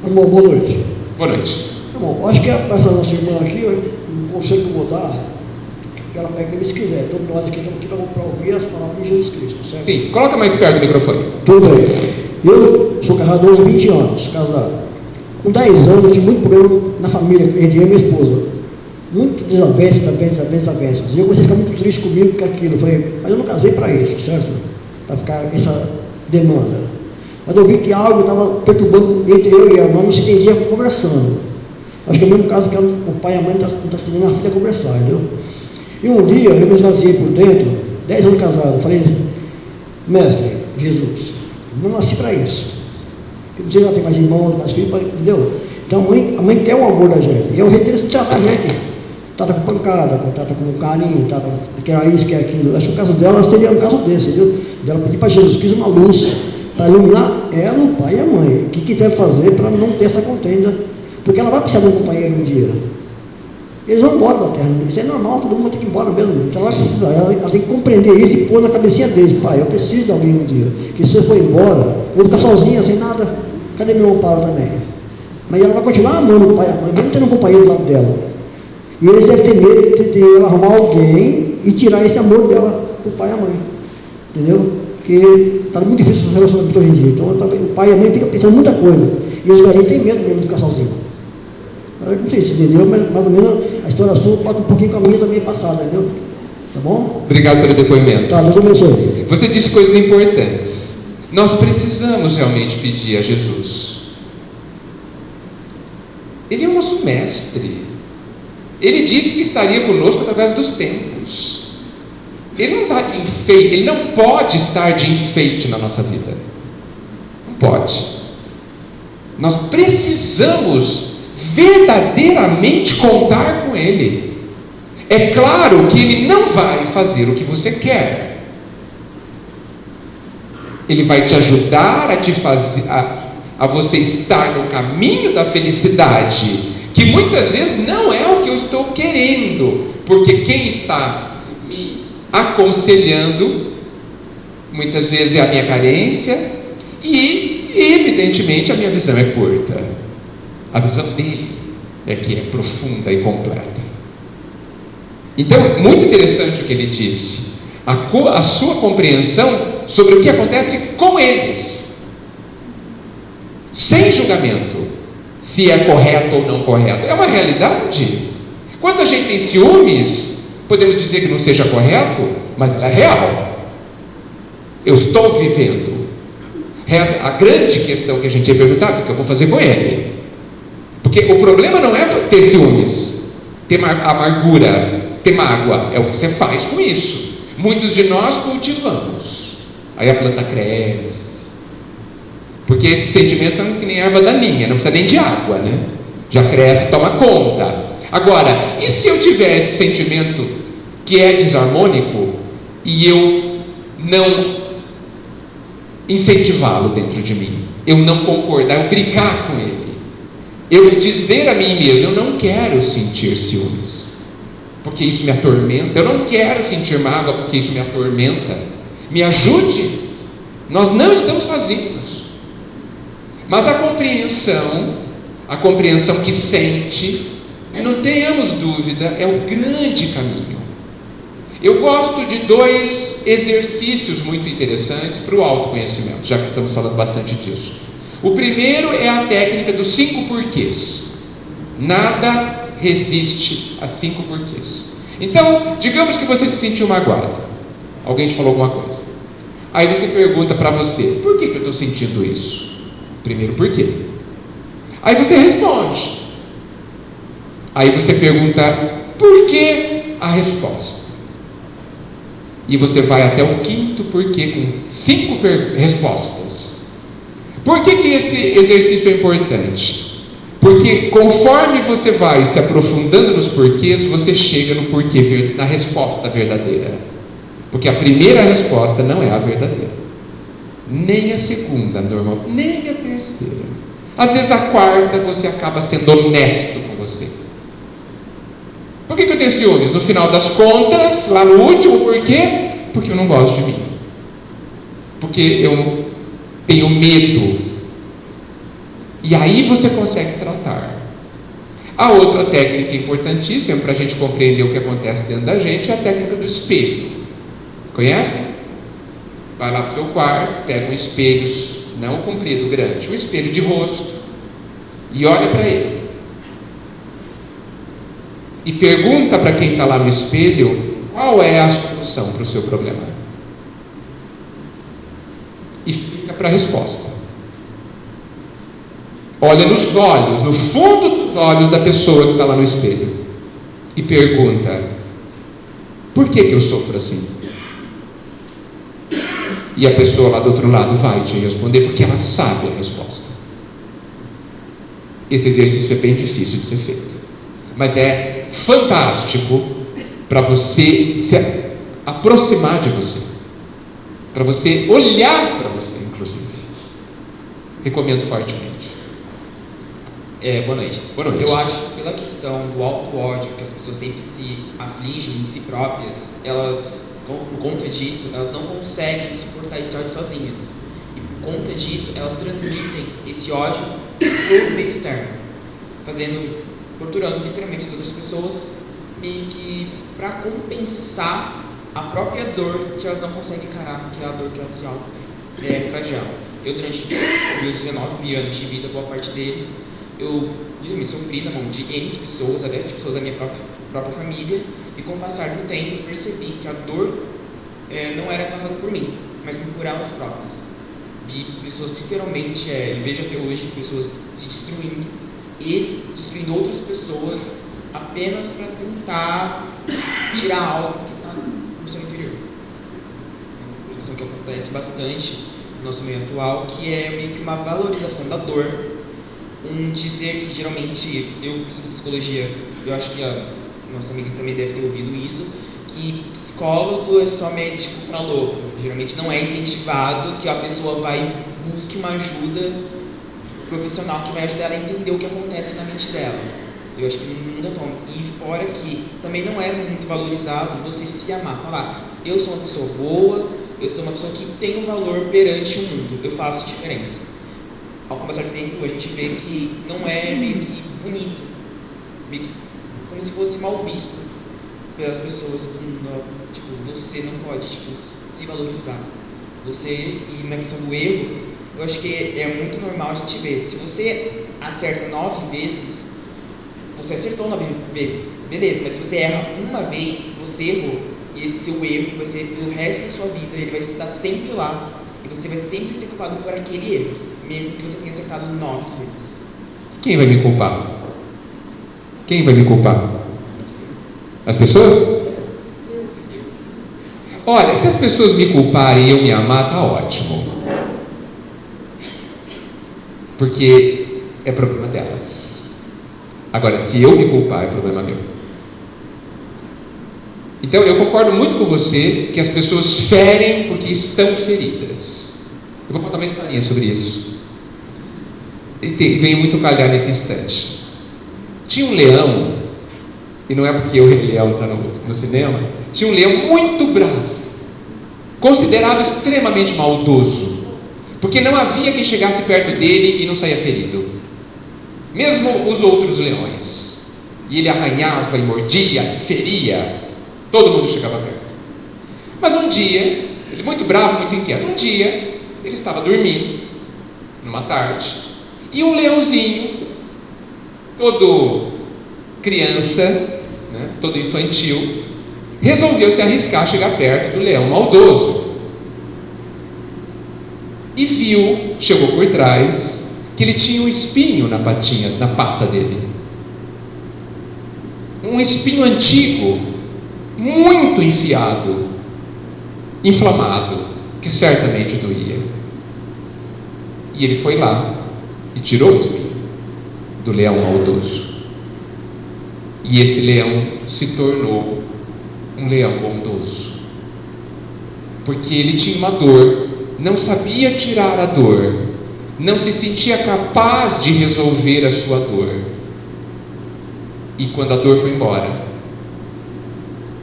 Irmão, boa noite. Boa noite. Irmão, acho que para essa nossa irmã aqui, o conselho que eu vou dar, ela pega se quiser. Todos nós aqui estamos aqui para ouvir as palavras de Jesus Cristo, certo? Sim, coloca mais perto do microfone. Tudo bem. Eu sou casado há 11, 20 anos, casado. Com 10 anos, eu tive muito problema na família, entre eu e minha esposa. Muito desavenças. E eu comecei a ficar muito triste comigo com aquilo. Eu falei, mas eu não casei para isso, certo? Para ficar essa demanda. Mas eu vi que algo estava perturbando entre eu e ela, nós não se entendia conversando. Acho que é o mesmo caso que o pai e a mãe não estão ensinando a filha a conversar, entendeu? E um dia eu me esvaziei por dentro, 10 anos casado, eu falei, mestre, Jesus, não nasci para isso. Não sei se ela tem mais irmãos, mais filhos, entendeu? Então a mãe quer o amor da gente, e é o jeito deles de tratar a gente. Trata com pancada, trata com carinho, trata, quer isso, quer aquilo. Acho que o caso dela seria um caso desse, entendeu? Dela pedir para Jesus Cristo uma luz, para iluminar ela, o pai e a mãe. O que quiser fazer para não ter essa contenda, porque ela vai precisar de um companheiro um dia. Eles vão embora da terra, isso é normal, todo mundo vai ter que ir embora mesmo. Então ela precisa, ela tem que compreender isso e pôr na cabecinha deles, pai, eu preciso de alguém um dia, que se você for embora, eu vou ficar sozinha, sem nada, cadê meu amparo também? Mas ela vai continuar amando o pai e a mãe, mesmo tendo um companheiro do lado dela. E eles devem ter medo de ela arrumar alguém e tirar esse amor dela para o pai e a mãe, entendeu? Porque está muito difícil o relacionamento hoje em dia, então o pai e a mãe ficam pensando muita coisa, e os velhinhos têm medo mesmo de ficar sozinhos. Eu não sei se entendeu, mas mais ou menos a história sua pode um pouquinho com a minha também passada, entendeu? Tá bom? Obrigado pelo depoimento. Tá, Deus abençoe. Você disse coisas importantes. Nós precisamos realmente pedir a Jesus. Ele é o nosso mestre. Ele disse que estaria conosco através dos tempos. Ele não está de enfeite, ele não pode estar de enfeite na nossa vida. Não pode. Nós precisamos verdadeiramente contar com Ele. É claro que Ele não vai fazer o que você quer. Ele vai te ajudar a te fazer, a você estar no caminho da felicidade, que muitas vezes não é o que eu estou querendo, porque quem está me aconselhando muitas vezes é a minha carência e evidentemente a minha visão é curta. A visão dele é que é profunda e completa. Então, muito interessante o que ele disse. A sua compreensão sobre o que acontece com eles. Sem julgamento. Se é correto ou não correto. É uma realidade. Quando a gente tem ciúmes, podemos dizer que não seja correto, mas ela é real. Eu estou vivendo. A grande questão que a gente ia perguntar, o que eu vou fazer com ele? Porque o problema não é ter ciúmes, ter amargura, ter mágoa, é o que você faz com isso. Muitos de nós cultivamos, aí a planta cresce, porque esses sentimentos são que nem erva daninha, não precisa nem de água, né? Já cresce, toma conta. Agora, e se eu tiver esse sentimento que é desarmônico e eu não incentivá-lo dentro de mim, eu não concordar, eu brigar com ele, eu dizer a mim mesmo, eu não quero sentir ciúmes, porque isso me atormenta, eu não quero sentir mágoa, porque isso me atormenta, me ajude, nós não estamos sozinhos, mas a compreensão que sente, não tenhamos dúvida, é o grande caminho. Eu gosto de 2 exercícios muito interessantes para o autoconhecimento, já que estamos falando bastante disso. O primeiro é a técnica dos 5 porquês. Nada resiste a 5 porquês. Então, digamos que você se sentiu magoado. Alguém te falou alguma coisa. Aí você pergunta para você, por que eu estou sentindo isso? Primeiro porquê. Aí você responde. Aí você pergunta, por que a resposta? E você vai até o 5º porquê, com 5 respostas. Por que esse exercício é importante? Porque conforme você vai se aprofundando nos porquês, você chega no porquê, na resposta verdadeira. Porque a primeira resposta não é a verdadeira, nem a segunda, normal, nem a terceira. Às vezes a quarta você acaba sendo honesto com você. Por que eu tenho ciúmes? No final das contas, lá no último porquê, porque eu não gosto de mim. Porque eu tenho medo. E aí você consegue tratar. A outra técnica importantíssima para a gente compreender o que acontece dentro da gente é a técnica do espelho. Conhecem? Vai lá para o seu quarto, pega um espelho, não comprido, grande, um espelho de rosto, e olha para ele. E pergunta para quem está lá no espelho qual é a solução para o seu problema. E fica para a resposta. Olha nos olhos, no fundo dos olhos da pessoa que está lá no espelho, e pergunta: por que eu sofro assim? E a pessoa lá do outro lado vai te responder, porque ela sabe a resposta. Esse exercício é bem difícil de ser feito, mas é fantástico para você se aproximar de você, para você olhar para você, inclusive. Recomendo fortemente. Boa noite. Boa noite. Eu acho que pela questão do auto-ódio, que as pessoas sempre se afligem em si próprias, elas, por conta disso, elas não conseguem suportar esse ódio sozinhas. E por conta disso, elas transmitem esse ódio para o meio externo, torturando literalmente as outras pessoas, meio que para compensar a própria dor que elas não conseguem encarar, que é a dor que elas se auto-flagelam. Eu, durante meus 19 anos de vida, boa parte deles, eu literalmente sofri na mão de N pessoas, até de pessoas da minha própria família, e com o passar do tempo eu percebi que a dor não era causada por mim, mas sim por elas próprias. Vi pessoas literalmente, e vejo até hoje, pessoas se destruindo e destruindo outras pessoas apenas para tentar tirar algo que está no seu interior. É uma questão que acontece bastante no nosso meio atual, que é meio que uma valorização da dor, dizer que geralmente, eu estudo psicologia, eu acho que a nossa amiga também deve ter ouvido isso, que psicólogo é só médico para louco. Geralmente não é incentivado que a pessoa busque uma ajuda profissional que vai ajudar ela a entender o que acontece na mente dela. Eu acho que no mundo atual, e fora que também não é muito valorizado você se amar, falar: eu sou uma pessoa boa, eu sou uma pessoa que tem um valor perante o mundo, eu faço diferença. Ao passar do tempo, a gente vê que não é meio que bonito, meio que como se fosse mal visto pelas pessoas. Tipo, você não pode se valorizar. E na questão do erro, eu acho que é muito normal a gente ver. Se você acerta 9 vezes, você acertou 9 vezes, beleza, mas se você erra uma vez, você errou. E esse seu erro vai ser pelo resto da sua vida, ele vai estar sempre lá, e você vai sempre ser culpado por aquele erro, mesmo que você tenha acertado 9 vezes. Quem vai me culpar? Quem vai me culpar? As pessoas? Olha, se as pessoas me culparem e eu me amar, tá ótimo. Porque é problema delas. Agora, se eu me culpar, é problema meu. Então, eu concordo muito com você que as pessoas ferem porque estão feridas. Eu vou contar uma historinha sobre isso. Venho muito calhar nesse instante. Tinha um leão, e não é porque o Rei Leão está no cinema, tinha um leão muito bravo, considerado extremamente maldoso, porque não havia quem chegasse perto dele e não saía ferido, mesmo os outros leões. E ele arranhava e mordia, feria, todo mundo chegava perto. Mas um dia, ele muito bravo, muito inquieto, um dia ele estava dormindo, numa tarde, e um leãozinho, todo criança, né, todo infantil, resolveu se arriscar a chegar perto do leão maldoso. E viu, chegou por trás, que ele tinha um espinho na pata dele. Um espinho antigo, muito enfiado, inflamado, que certamente doía. E ele foi lá e tirou o espinho do leão maldoso. E esse leão se tornou um leão bondoso, porque ele tinha uma dor, não sabia tirar a dor, não se sentia capaz de resolver a sua dor. E quando a dor foi embora,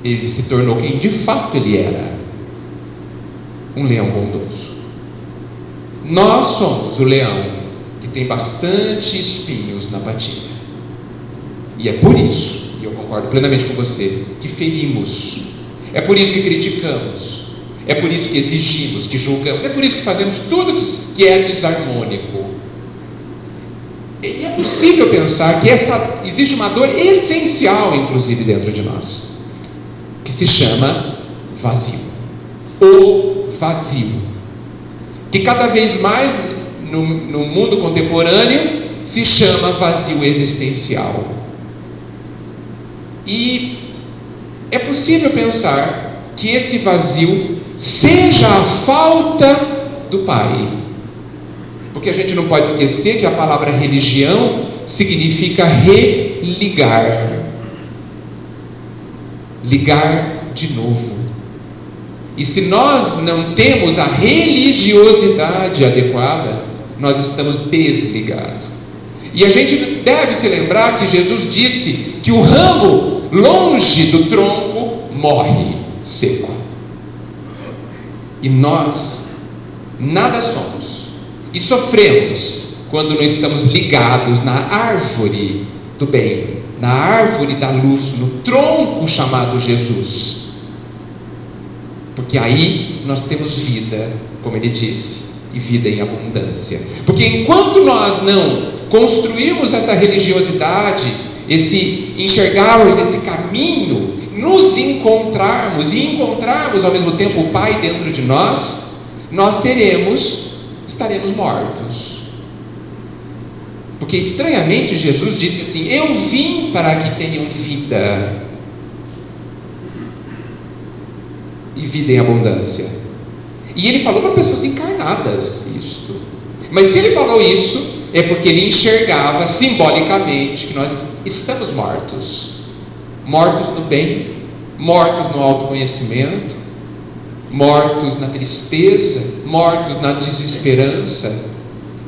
ele se tornou quem de fato ele era: um leão bondoso. Nós somos o leão que tem bastante espinhos na patinha. E é por isso, e eu concordo plenamente com você, que ferimos. É por isso que criticamos. É por isso que exigimos, que julgamos. É por isso que fazemos tudo que é desarmônico. E é possível pensar que existe uma dor essencial, inclusive, dentro de nós, que se chama vazio. O vazio. Que cada vez mais no mundo contemporâneo se chama vazio existencial. E é possível pensar que esse vazio seja a falta do Pai. Porque a gente não pode esquecer que a palavra religião significa religar. Ligar de novo. E se nós não temos a religiosidade adequada, nós estamos desligados. E a gente deve se lembrar que Jesus disse que o ramo longe do tronco morre seco. E nós nada somos. E sofremos quando não estamos ligados na árvore do bem, na árvore da luz, no tronco chamado Jesus. Porque aí nós temos vida, como ele disse, e vida em abundância. Porque enquanto nós não construirmos essa religiosidade, enxergarmos esse caminho, nos encontrarmos e encontrarmos ao mesmo tempo o Pai dentro de nós, nós estaremos mortos. Porque estranhamente Jesus disse assim: eu vim para que tenham vida e vida em abundância. E ele falou para pessoas encarnadas isto. Mas se ele falou isso, é porque ele enxergava simbolicamente que nós estamos mortos. Mortos no bem, mortos no autoconhecimento, mortos na tristeza, mortos na desesperança,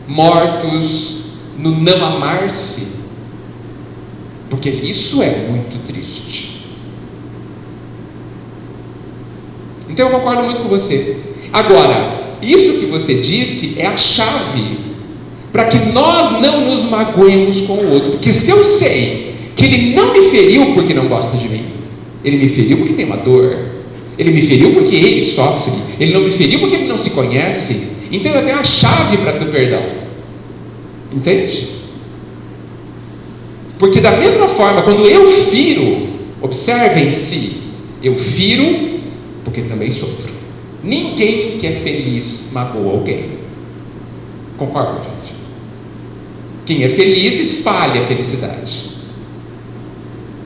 mortos no não amar-se. Porque isso é muito triste. Então eu concordo muito com você. Agora, isso que você disse é a chave para que nós não nos magoemos com o outro. Porque se eu sei que ele não me feriu porque não gosta de mim, ele me feriu porque tem uma dor, ele me feriu porque ele sofre, ele não me feriu porque ele não se conhece, então eu tenho a chave para o perdão. Entende? Porque da mesma forma, quando eu firo, observem-se, eu firo porque também sofro. Ninguém que é feliz magoa alguém. Concorda, gente? Quem é feliz espalha a felicidade.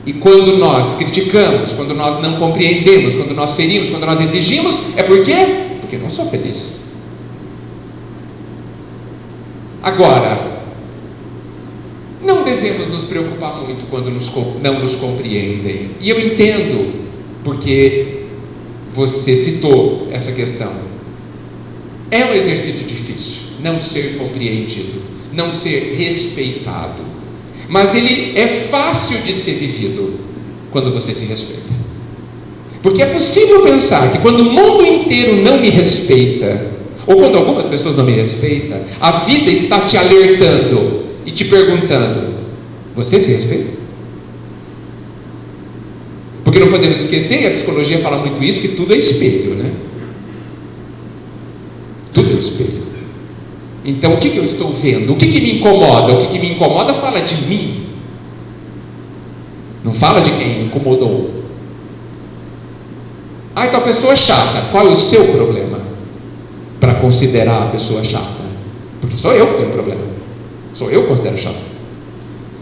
E quando nós criticamos, quando nós não compreendemos, quando nós ferimos, quando nós exigimos, é por quê? Porque não sou feliz. Agora, não devemos nos preocupar muito quando não nos compreendem. E eu entendo, porque você citou essa questão. É um exercício difícil não ser compreendido, não ser respeitado. Mas ele é fácil de ser vivido quando você se respeita. Porque é possível pensar que quando o mundo inteiro não me respeita, ou quando algumas pessoas não me respeitam, a vida está te alertando e te perguntando: você se respeita? Porque não podemos esquecer, e a psicologia fala muito isso, que tudo é espelho, né? Tudo é espelho. Então o que eu estou vendo? O que me incomoda? O que me incomoda fala de mim, não fala de quem incomodou. Então a pessoa é chata. Qual é o seu problema para considerar a pessoa chata? Porque sou eu que tenho problema, sou eu que considero chato.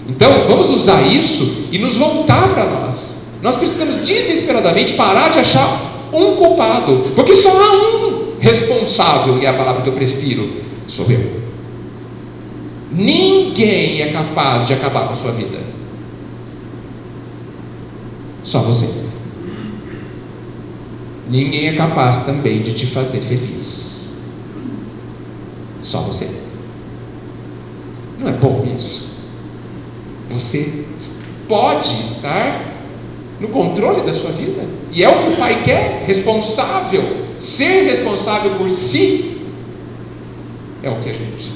Então vamos usar isso e nos voltar para nós. Nós precisamos desesperadamente parar de achar um culpado, porque só há um responsável, e é a palavra que eu prefiro: sou eu. Ninguém é capaz de acabar com a sua vida, só você. Ninguém é capaz também de te fazer feliz, só você. Não é bom isso? Você pode estar no controle da sua vida, e é o que o Pai quer, responsável, ser responsável por si. é o que a gente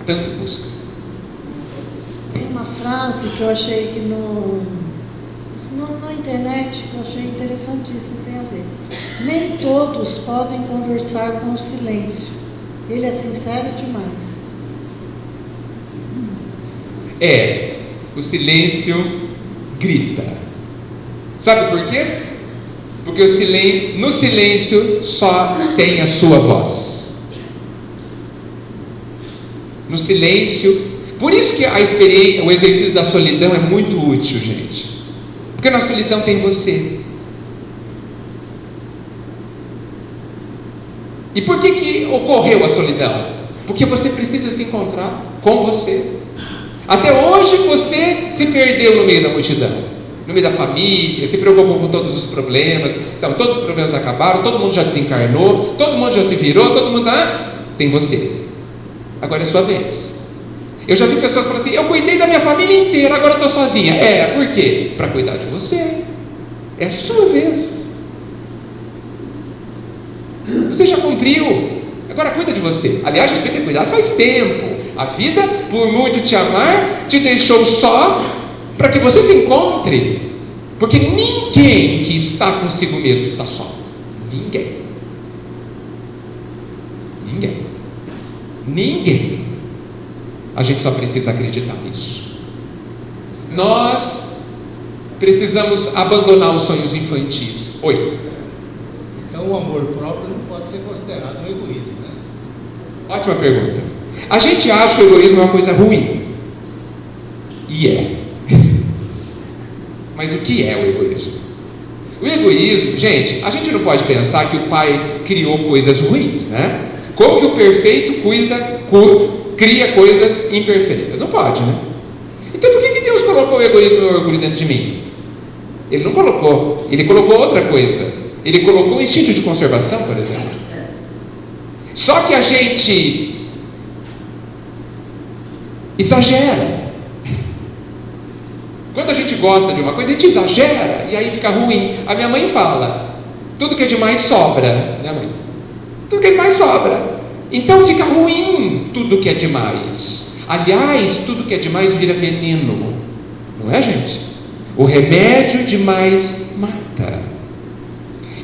tanto busca. Tem uma frase que eu achei que na internet, que eu achei interessantíssima, tem a ver. Nem todos podem conversar com o silêncio. Ele é sincero demais. O silêncio grita. Sabe por quê? Porque no silêncio só tem a sua voz. No silêncio. Por isso que a experiência, o exercício da solidão é muito útil, gente. Porque na solidão tem você. E por que ocorreu a solidão? Porque você precisa se encontrar com você. Até hoje você se perdeu no meio da multidão, no meio da família, se preocupou com todos os problemas. Então todos os problemas acabaram, todo mundo já desencarnou, todo mundo já se virou, todo mundo tem você. Agora é sua vez. Eu já vi pessoas falando assim: eu cuidei da minha família inteira, agora eu estou sozinha. Por quê? Para cuidar de você. É a sua vez. Você já cumpriu, agora cuida de você. Aliás, a gente devia ter cuidado faz tempo. A vida, por muito te amar, te deixou só para que você se encontre. Porque ninguém que está consigo mesmo está só. Ninguém. A gente só precisa acreditar nisso. Nós precisamos abandonar os sonhos infantis. Oi. Então o amor próprio não pode ser considerado um egoísmo, né? Ótima pergunta. A gente acha que o egoísmo é uma coisa ruim. E é. Mas o que é o egoísmo? O egoísmo, gente, a gente não pode pensar que o pai criou coisas ruins, né? Como que o perfeito cria coisas imperfeitas? Não pode, né? Então por que Deus colocou o egoísmo e o orgulho dentro de mim? Ele não colocou. Ele colocou outra coisa. Ele colocou o instinto de conservação, por exemplo. Só que a gente exagera. Quando a gente gosta de uma coisa, a gente exagera e aí fica ruim. A minha mãe fala: tudo que é demais sobra, né, mãe? Tudo que é demais sobra. Então fica ruim tudo que é demais. Aliás, tudo que é demais vira veneno. Não é, gente? O remédio demais mata.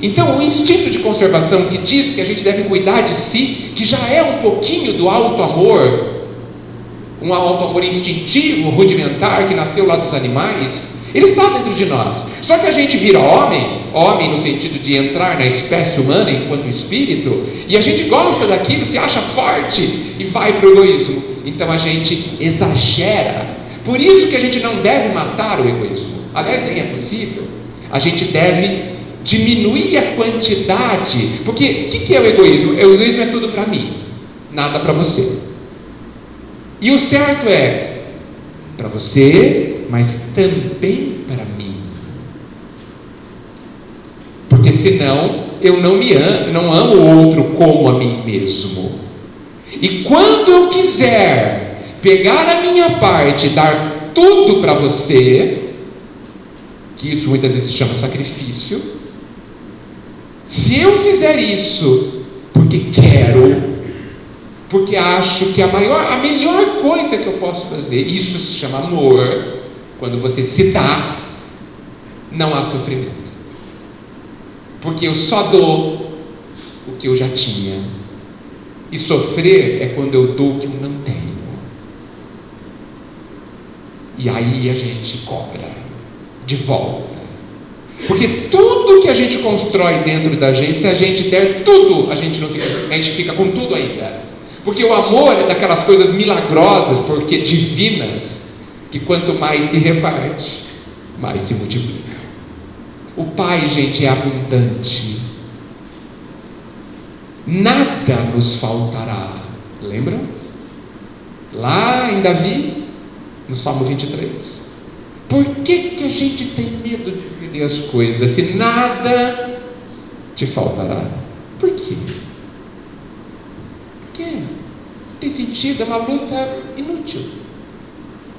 Então o instinto de conservação que diz que a gente deve cuidar de si, que já é um pouquinho do auto-amor, um auto-amor instintivo, rudimentar, que nasceu lá dos animais, ele está dentro de nós. Só que a gente vira homem no sentido de entrar na espécie humana enquanto espírito, e a gente gosta daquilo, se acha forte e vai para o egoísmo. Então a gente exagera. Por isso que a gente não deve matar o egoísmo. Aliás, nem é possível. A gente deve diminuir a quantidade. Porque o que é o egoísmo? O egoísmo é tudo para mim, nada para você. E o certo é para você, mas também para mim. Porque senão eu não amo o outro como a mim mesmo. E quando eu quiser pegar a minha parte, dar tudo para você, que isso muitas vezes se chama sacrifício, se eu fizer isso porque quero, porque acho que a melhor coisa que eu posso fazer, isso se chama amor. Quando você se dá, não há sofrimento, porque eu só dou o que eu já tinha. E sofrer é quando eu dou o que eu não tenho. E aí a gente cobra de volta. Porque tudo que a gente constrói dentro da gente, se a gente der tudo, a gente fica com tudo ainda. Porque o amor é daquelas coisas milagrosas, porque divinas, que quanto mais se reparte, mais se multiplica. O Pai, gente, é abundante. Nada nos faltará. Lembram? Lá em Davi, no Salmo 23. Por que a gente tem medo de perder as coisas, se nada te faltará? Por quê? Não tem sentido, é uma luta inútil.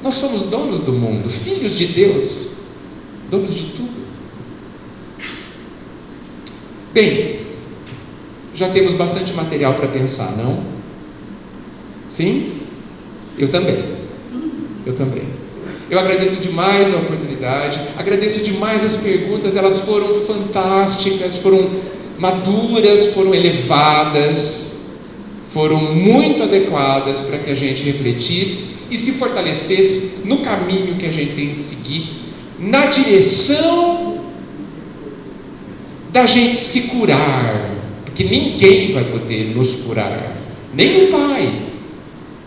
Nós somos donos do mundo, filhos de Deus, donos de tudo. Bem, já temos bastante material para pensar, não? Sim? Eu também. Eu agradeço demais a oportunidade, agradeço demais as perguntas, elas foram fantásticas, foram maduras, foram elevadas, foram muito adequadas para que a gente refletisse e se fortalecesse no caminho que a gente tem que seguir, na direção da gente se curar, porque ninguém vai poder nos curar, nem o Pai.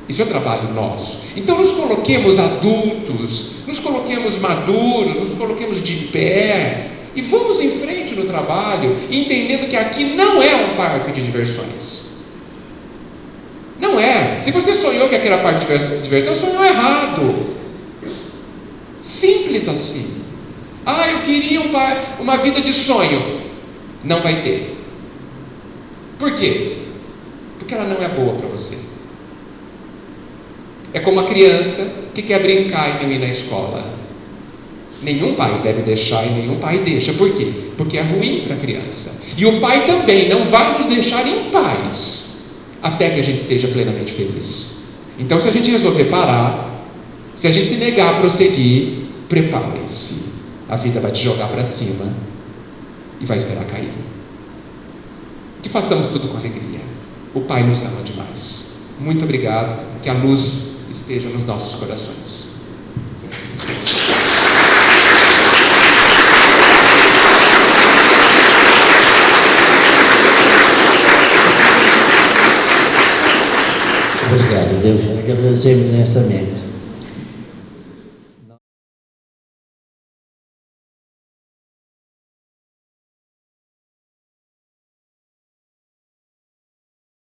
Isso é trabalho nosso. Então nos coloquemos adultos, nos coloquemos maduros, nos coloquemos de pé e vamos em frente no trabalho, entendendo que aqui não é um parque de diversões. Não é. Se você sonhou que aqui era parque de diversão, sonhou errado. Simples assim. Eu queria uma vida de sonho. Não vai ter. Por quê? Porque ela não é boa para você. É como a criança que quer brincar e não ir na escola. Nenhum pai deve deixar e nenhum pai deixa. Por quê? Porque é ruim para a criança. E o pai também não vai nos deixar em paz até que a gente seja plenamente feliz. Então, se a gente resolver parar, se a gente se negar a prosseguir, prepare-se. A vida vai te jogar para cima e vai esperar cair. Que façamos tudo com alegria. O Pai nos ama demais. Muito obrigado. Que a luz esteja nos nossos corações. Obrigado, Deus. Agradecer imensamente.